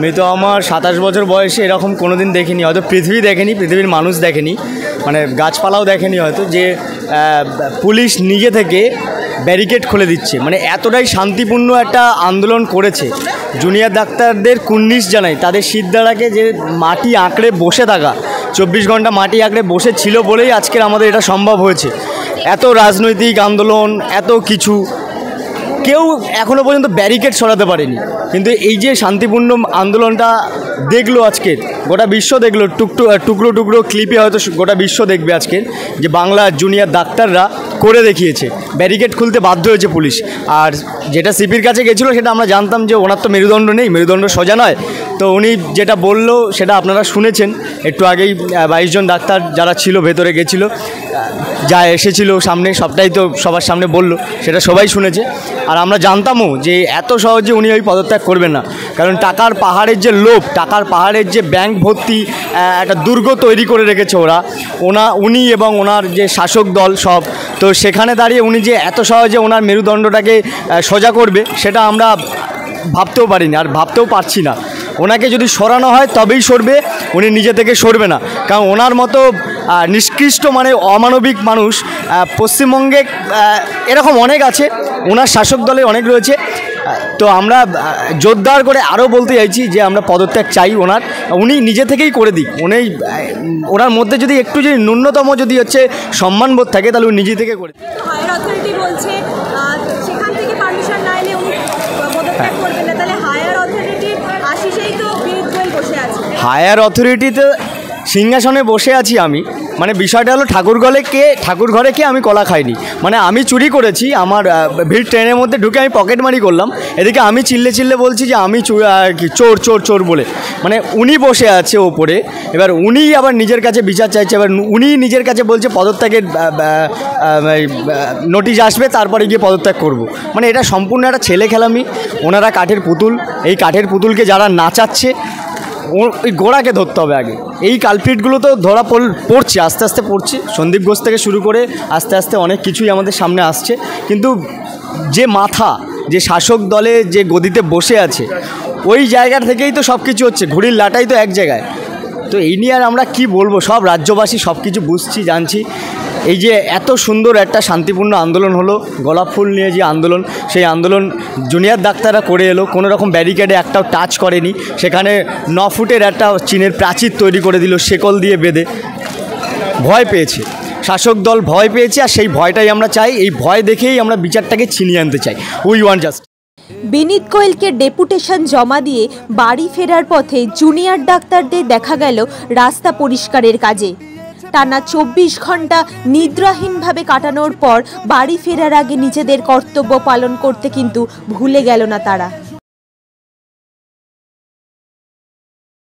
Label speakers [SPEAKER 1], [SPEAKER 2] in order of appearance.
[SPEAKER 1] আমি তো আমার 27 বছর বয়সে এরকম কোনো দিন দেখিনি, হয়তো পৃথিবী দেখেনি, পৃথিবীর মানুষ দেখেনি, মানে গাছপালাও দেখেনি হয়তো, যে পুলিশ নিজে থেকে ব্যারিকেড খুলে দিচ্ছে। মানে এতটাই শান্তিপূর্ণ একটা আন্দোলন করেছে। জুনিয়র ডাক্তারদের কুর্নিশ জানাই, তাদের সিদ্ধারাকে যে মাটি আঁকড়ে বসে থাকা, 24 ঘন্টা মাটি আঁকড়ে বসে ছিল বলেই আজকের আমাদের এটা সম্ভব হয়েছে। এত রাজনৈতিক আন্দোলন, এত কিছু, কেউ এখনও পর্যন্ত ব্যারিকেড সরাতে পারেনি। কিন্তু এই যে শান্তিপূর্ণ আন্দোলনটা দেখলো আজকের গোটা বিশ্ব দেখলো, টুকরো টুকরো ক্লিপে হয়তো গোটা বিশ্ব দেখবে আজকের, যে বাংলার জুনিয়র ডাক্তাররা করে দেখিয়েছে। ব্যারিকেড খুলতে বাধ্য হয়েছে পুলিশ। আর যেটা সিপির কাছে গেছিলো সেটা আমরা জানতাম যে ওনার তো মেরুদণ্ড নেই, মেরুদণ্ড সোজা নয়। তো উনি যেটা বললো সেটা আপনারা শুনেছেন একটু আগেই, 22 জন ডাক্তার যারা ছিল ভেতরে গেছিলো, যা এসেছিল সামনে সবটাই তো সবার সামনে বললো, সেটা সবাই শুনেছে। আর আমরা জানতামও যে এত সহজে উনি ওই পদত্যাগ করবেন না, কারণ টাকার পাহাড়ের যে লোভ, টাকার পাহাড়ের যে ব্যাংক ভর্তি একটা দুর্গ তৈরি করে রেখেছে উনি এবং ওনার যে শাসক দল সব, তো সেখানে দাঁড়িয়ে উনি যে এত সহজে ওনার মেরুদণ্ডটাকে সোজা করবে সেটা আমরা ভাবতেও পারিনি, আর ভাবতেও পারছি না। ওনাকে যদি সরানো হয় তবেই সরবে, উনি নিজে থেকে সরবে না। কারণ ওনার মতো নিষ্কৃষ্ট মানে অমানবিক মানুষ পশ্চিমবঙ্গে এরকম অনেক আছে, ওনার শাসক দলে অনেক রয়েছে। তো আমরা জোরদার করে আরও বলতে চাইছি যে আমরা পদত্যাগ চাই ওনার, উনি নিজে থেকেই করে দিক। ওনার মধ্যে যদি একটু যদি ন্যূনতম যদি হচ্ছে সম্মানবোধ থাকে তাহলে উনি নিজে থেকে করে। হায়ার অথরিটিতে সিংহাসনে বসে আছি আমি, মানে বিষয়টা হলো ঠাকুর ঘরে কে আমি কলা খাইনি। মানে আমি চুরি করেছি, আমার ভিড় ট্রেনের মধ্যে ঢুকে আমি পকেটমারি করলাম, এদিকে আমি চিল্লে বলছি যে আমি চোর চোর চোর বলে। মানে উনি বসে আছে ওপরে, এবার উনি আবার নিজের কাছে বিচার চাইছে, এবার উনি নিজের কাছে বলছে পদত্যাগের নোটিশ আসবে তারপরে গিয়ে পদত্যাগ করব। মানে এটা সম্পূর্ণ একটা ছেলে খেলামি। ওনারা কাঠের পুতুল, এই কাঠের পুতুলকে যারা নাচাচ্ছে ওই গোড়াকে ধরতে হবে আগে। এই কালপ্রিটগুলো তো ধরা পড়ছে, আস্তে আস্তে পড়ছে, সন্দীপ ঘোষ থেকে শুরু করে আস্তে আস্তে অনেক কিছুই আমাদের সামনে আসছে। কিন্তু যে মাথা, যে শাসক দলে যে গদিতে বসে আছে, ওই জায়গা থেকেই তো সব কিছু হচ্ছে, ঘুড়ির লাটাই তো এক জায়গায়। তো এই নিয়ে আর আমরা কী বলবো, সব রাজ্যবাসী সব কিছু বুঝছি, জানছি। এই যে এত সুন্দর একটা শান্তিপূর্ণ আন্দোলন হলো, গোলাপ ফুল নিয়ে যে আন্দোলন, সেই আন্দোলন জুনিয়র ডাক্তাররা করে এলো, কোনো রকম ব্যারিকেডে একটাও টাচ করেনি। সেখানে 9 ফুটের একটা চীনের প্রাচীর তৈরি করে দিল শেকল দিয়ে বেঁধে। ভয় পেয়েছে শাসক দল, ভয় পেয়েছে, আর সেই ভয়টাই আমরা চাই। এই ভয় দেখেই আমরা বিচারটাকে ছিনিয়ে আনতে চাই। We want justice.
[SPEAKER 2] বিনীত গোয়েলকে ডেপুটেশন জমা দিয়ে বাড়ি ফেরার পথে জুনিয়র ডাক্তারদের দেখা গেল রাস্তা পরিষ্কারের কাজে। টানা 24 ঘন্টা নিদ্রাহীনভাবে কাটানোর পর বাড়ি ফেরার আগে নিজেদের কর্তব্য পালন করতে কিন্তু ভুলে গেল না তারা।